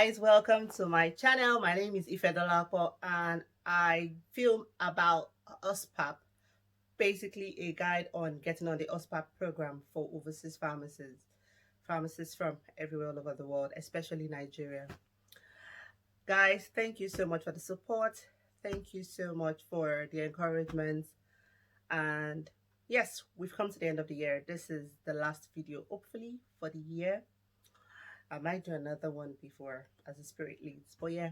guys, welcome to my channel. My name is Ifedolapo and I film about OSPAP, basically a guide on getting on the OSPAP program for overseas pharmacists from everywhere all over the world, especially Nigeria. Guys, thank you so much for the support. Thank you so much for the encouragement. And yes, we've come to the end of the year. This is the last video, hopefully, for the year. I might do another one before as the spirit leads. But yeah,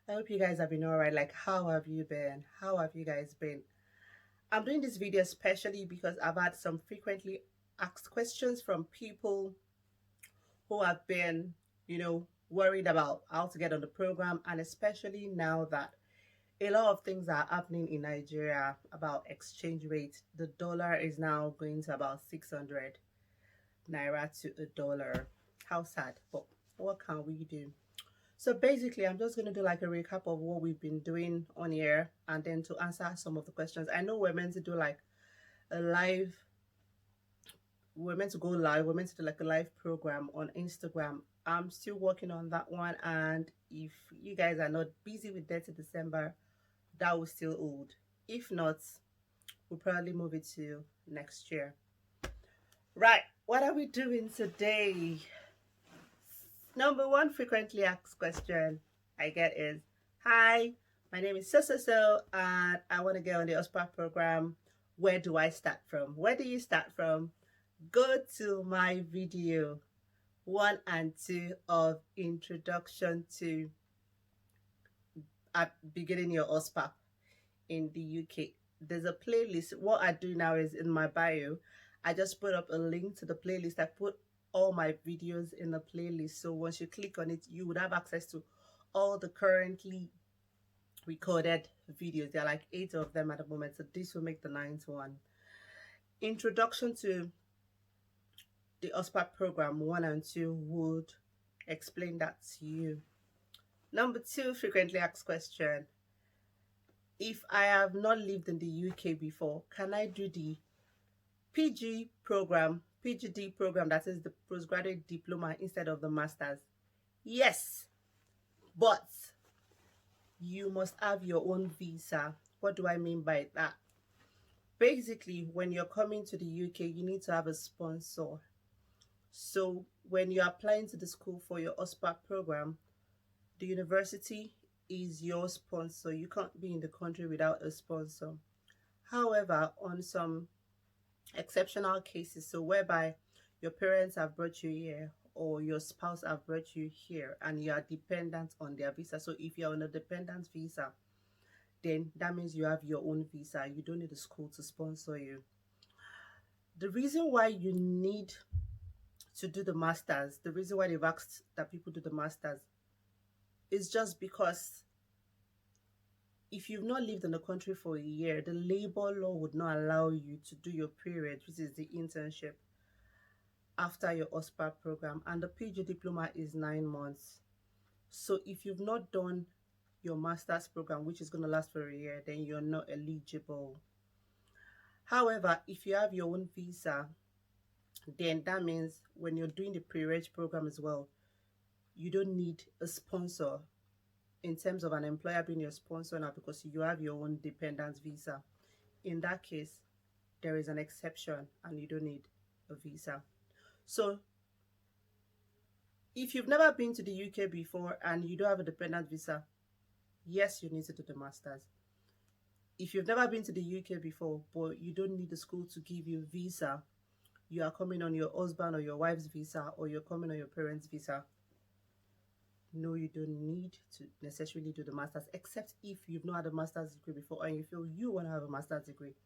I hope you guys have been alright. Like, how have you been? How have you guys been? I'm doing this video especially because I've had some frequently asked questions from people who have been, worried about how to get on the program, and especially now that a lot of things are happening in Nigeria about exchange rate. The dollar is now going to about 600 naira to a dollar. How sad, but what can we do? So basically, I'm just going to do like a recap of what we've been doing on here and then to answer some of the questions. I know we're meant to do like a live, we're meant to go live, we're meant to do like a live program on Instagram. I'm still working on that one, and if you guys are not busy with 30 December, that will still hold. If not, we'll probably move it to next year. Right, what are we doing today? Number one frequently asked question I get is, hi, my name is so and I want to get on the OSPA program. Where do I start from? Where do you start from? Go to my video 1 and 2 of introduction to beginning your OSPAP in the UK. There's a playlist. What I do now is in my bio, I just put up a link to the playlist. I put all my videos in the playlist. So once you click on it, you would have access to all the currently recorded videos. There are like 8 of them at the moment. So this will make the 9th one. Introduction to the OSPAP program 1 and 2 would explain that to you. Number 2 frequently asked question. If I have not lived in the UK before, can I do the PGD program, that is the postgraduate diploma, instead of the master's? Yes, but you must have your own visa. What do I mean by that? Basically, when you're coming to the UK, you need to have a sponsor. So when you're applying to the school for your OSPAP program, the university is your sponsor. You can't be in the country without a sponsor. However, on some exceptional cases, so whereby your parents have brought you here or your spouse have brought you here and you are dependent on their visa. So if you're on a dependent visa, then that means you have your own visa. You don't need the school to sponsor you. The reason why you need to do the masters, the reason why they've asked that people do the masters, is just because if you've not lived in the country for a year, the labor law would not allow you to do your period, which is the internship, after your OSPAP program. And the PG diploma is 9 months. So if you've not done your master's program, which is going to last for a year, then you're not eligible. However, if you have your own visa, then that means when you're doing the pre-reg program as well, you don't need a sponsor in terms of an employer being your sponsor now, because you have your own dependent visa. In that case, there is an exception and you don't need a visa. So if you've never been to the UK before and you don't have a dependent visa, yes, you need to do the masters. If you've never been to the UK before but you don't need the school to give you a visa, you are coming on your husband or your wife's visa, or you're coming on your parents' visa, no, you don't need to necessarily do the masters, except if you've not had a master's degree before and you feel you want to have a master's degree,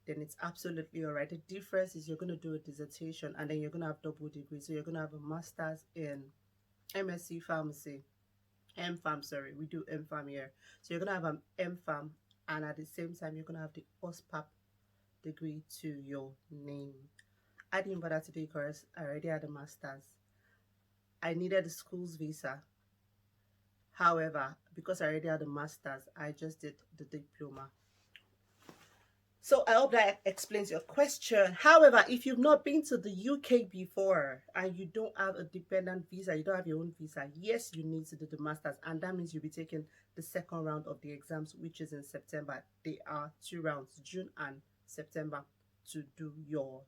then it's absolutely all right. The difference is you're going to do a dissertation and then you're going to have double degree. So you're going to have a master's in MSc Pharmacy, MPharm, sorry, we do MPharm here. So you're going to have an MPharm, and at the same time, you're going to have the OSPAP degree to your name. I didn't bother to do it because I already had a master's. I needed the school's visa. However, because I already had a master's, I just did the diploma. So I hope that explains your question. However, if you've not been to the UK before and you don't have a dependent visa, you don't have your own visa, yes, you need to do the masters, and that means you'll be taking the second round of the exams, which is in September. They are two rounds, June and September, to do your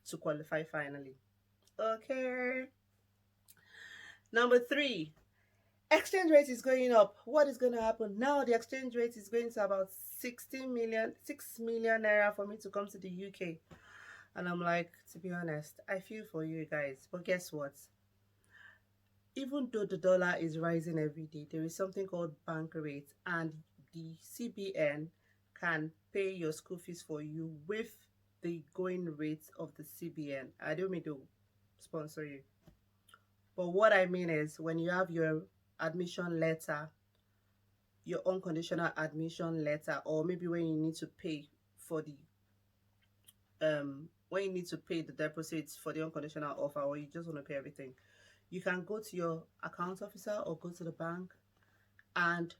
to qualify finally. Okay. Number three, exchange rate is going up. What is going to happen now? The exchange rate is going to about 16 million, 6 million naira for me to come to the UK. And I'm like, to be honest, I feel for you guys. But guess what? Even though the dollar is rising every day, there is something called bank rate, and the CBN can pay your school fees for you with the going rate of the CBN. I don't mean to sponsor you. But what I mean is when you have your admission letter, your unconditional admission letter, or maybe when you need to pay for the when you need to pay the deposits for the unconditional offer, or you just want to pay everything, you can go to your account officer or go to the bank, and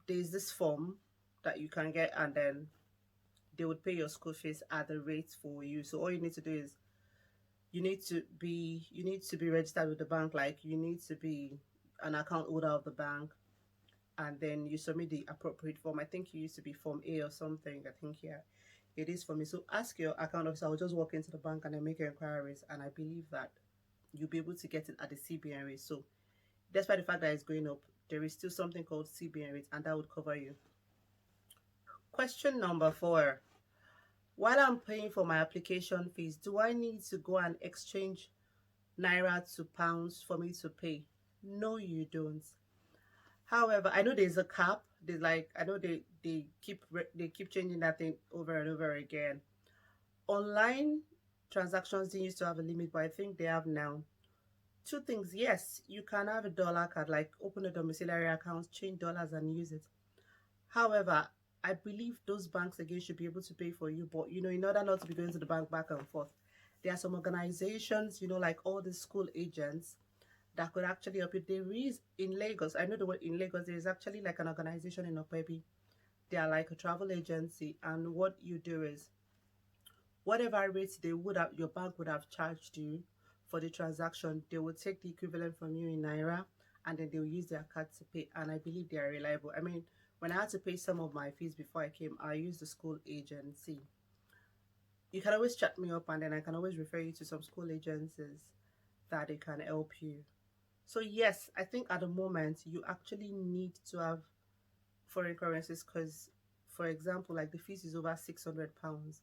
there's this form that you can get, and then they would pay your school fees at the rate for you. So all you need to do is you need to be registered with the bank, like you need to be an account holder of the bank, and then you submit the appropriate form. I think it used to be Form A or something. I think, yeah, it is for me. So ask your account officer. I'll just walk into the bank and then make your inquiries, and I believe that you'll be able to get it at the CBN rate. So despite the fact that it's going up, there is still something called CBN rate, and that would cover you. Question number four. While I'm paying for my application fees, do I need to go and exchange naira to pounds for me to pay? No, you don't. However, I know there's a cap. There's like I know they keep changing that thing over and over again. Online transactions didn't used to have a limit, but I think they have now. Two things. Yes, you can have a dollar card, like open a domiciliary account, change dollars and use it. However, I believe those banks again should be able to pay for you, but in order not to be going to the bank back and forth, there are some organizations, like all the school agents that could actually help you. There is in Lagos, I know the word in Lagos, there is actually like an organization in Opebi. They are like a travel agency, and what you do is whatever rates they would have your bank would have charged you for the transaction, they will take the equivalent from you in naira, and then they'll use their card to pay. And I believe they are reliable. I mean, when I had to pay some of my fees before I came, I used the school agency. You can always chat me up, and then I can always refer you to some school agencies that they can help you. So yes, I think at the moment you actually need to have foreign currencies because, for example, like the fees is over £600,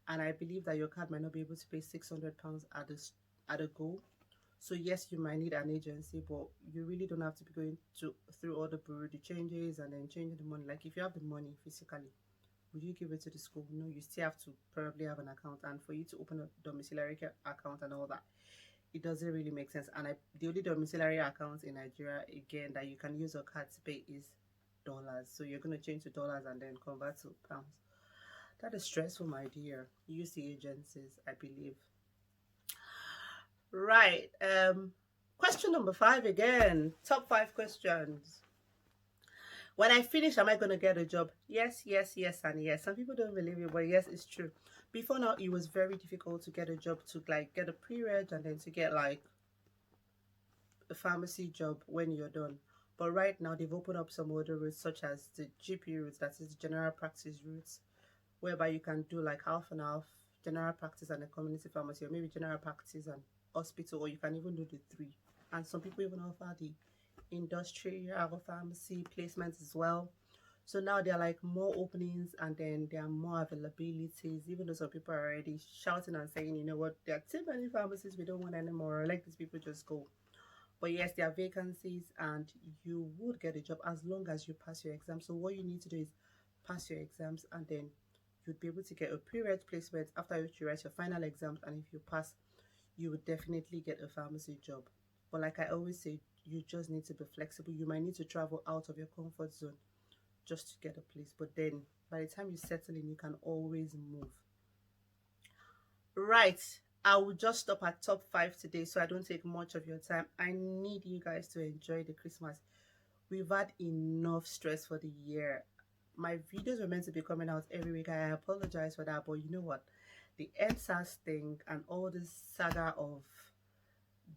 and I believe that your card might not be able to pay £600 at a go. So yes, you might need an agency, but you really don't have to be going to through all the bureau de changes and then changing the money. Like if you have the money physically, would you give it to the school? No, you still have to probably have an account, and for you to open a domiciliary account and all that, it doesn't really make sense. And the only domiciliary account in Nigeria again that you can use your card to pay is dollars. So you're gonna change to dollars and then convert to pounds. That is stressful, my dear. Use the agencies, I believe. Right. Question number five again. Top five questions. When I finish, am I gonna get a job? Yes, yes, yes, and yes. Some people don't believe it, but yes, it's true. Before now, it was very difficult to get a job, to like get a pre-reg and then to get like a pharmacy job when you're done. But right now, they've opened up some other routes, such as the GP routes, that is general practice routes, whereby you can do like half and half general practice and a community pharmacy, or maybe general practice and hospital, or you can even do the three. And some people even offer the industrial pharmacy placements as well. So now there are like more openings, and then there are more availabilities, even though some people are already shouting and saying, you know what, there are too many pharmacies, we don't want anymore. Let these people just go. But yes, there are vacancies, and you would get a job as long as you pass your exam. So what you need to do is pass your exams, and then you'd be able to get a pre-reg placement, after which you write your final exams, and if you pass, you would definitely get a pharmacy job. But like I always say, you just need to be flexible. You might need to travel out of your comfort zone just to get a place. But then by the time you settle in, you can always move. Right. I will just stop at top five today so I don't take much of your time. I need you guys to enjoy the Christmas. We've had enough stress for the year. my videos were meant to be coming out every week. I apologize for that, but you know what? The NSAS thing and all this saga of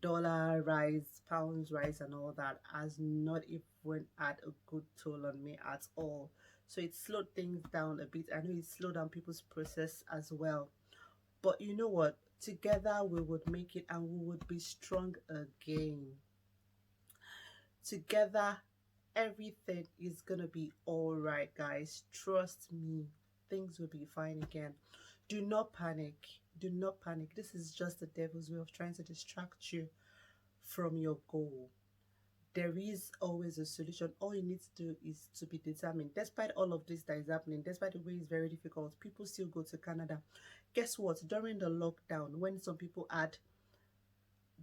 dollar rise, pounds rise, and all that has not even had a good toll on me at all. So it slowed things down a bit. I know it slowed down people's process as well. But you know what? Together we would make it and we would be strong again. Together, everything is gonna be all right, guys. Trust me, things will be fine again. Do not panic. Do not panic. This is just the devil's way of trying to distract you from your goal. There is always a solution. All you need to do is to be determined. Despite all of this that is happening, despite the way it's very difficult, people still go to Canada. Guess what? During the lockdown, when some people had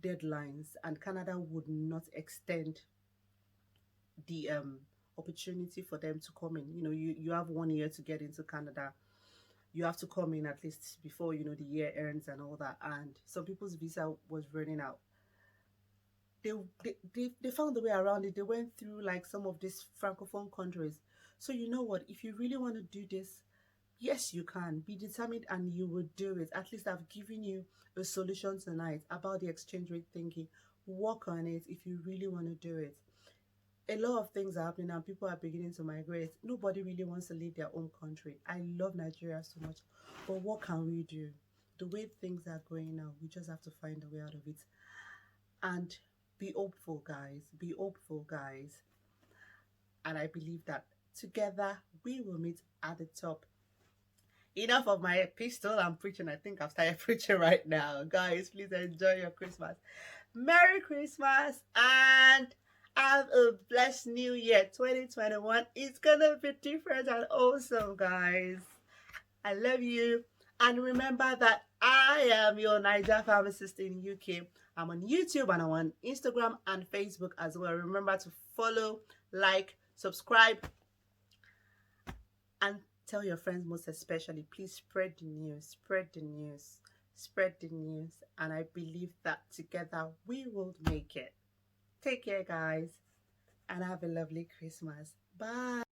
deadlines and Canada would not extend the opportunity for them to come in. You have 1 year to get into Canada. You have to come in at least before the year ends and all that. And some people's visa was running out. They found a way around it. They went through like some of these francophone countries. So you know what? If you really want to do this, yes, you can. Be determined and you will do it. At least I've given you a solution tonight about the exchange rate thinking. Work on it if you really want to do it. A lot of things are happening and people are beginning to migrate. Nobody really wants to leave their own country. I love Nigeria so much. But what can we do? The way things are going now, we just have to find a way out of it. And be hopeful, guys. Be hopeful, guys. And I believe that together we will meet at the top. Enough of my epistle. I'm preaching. I think I've started preaching right now. Guys, please enjoy your Christmas. Merry Christmas and have a blessed new year. 2021 is gonna be different and awesome, guys. I love you. And remember that I am your Niger pharmacist in UK. I'm on YouTube and I'm on Instagram and Facebook as well. Remember to follow, like, subscribe, and tell your friends, most especially. Please spread the news, spread the news, spread the news. And I believe that together we will make it. Take care, guys, and have a lovely Christmas. Bye.